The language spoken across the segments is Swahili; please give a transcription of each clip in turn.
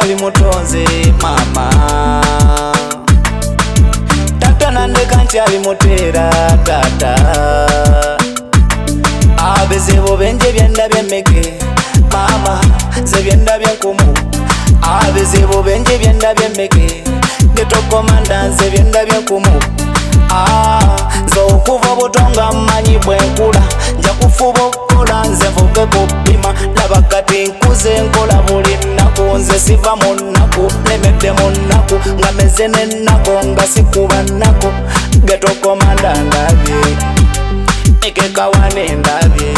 ali mutonze mama. Tata nandeka nti ali mutera tata. Abezeebo benje byendabye mmeke mama, ze byendabye nkumu. Abezeebo benje byendabye mmeke netokomanda nze byendabye nkumu. Nze okuva butonga mmanyi bwenkula nja kufuba okukola nze nvuge kupima. Laba kati nkuze nkola buli nnaku, nze siva mu nnaku nemedde mu nnaku, nga meze n'ennaku nga sikuba nnaku. Getokomanda ndabye ekekawane ndabye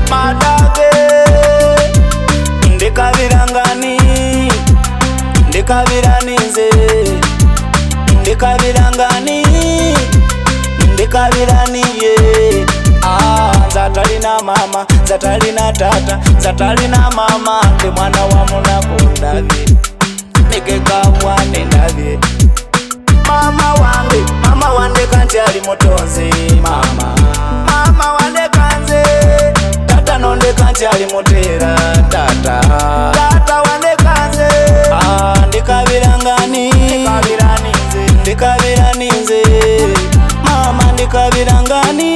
madage ndikabirangani ndikabirani nze ndikabirangani ndikabirani ye. Zatalina mama zatalina tata zatalina mama ndi mwana wa munako ndabye ekekawane ndabye mama wandeka nti ali mutonze mama. Mama wandeka nze tata nondeka nti ali mutera tata. Tata wandeka nze ndikabirangani ndikabirani nze mama ndikabirangani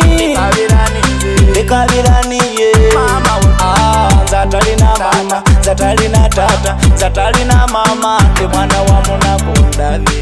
ndikabirani ye. Zatalina mama zatalina tata zatalina mama ndi mwana wa munako ndabye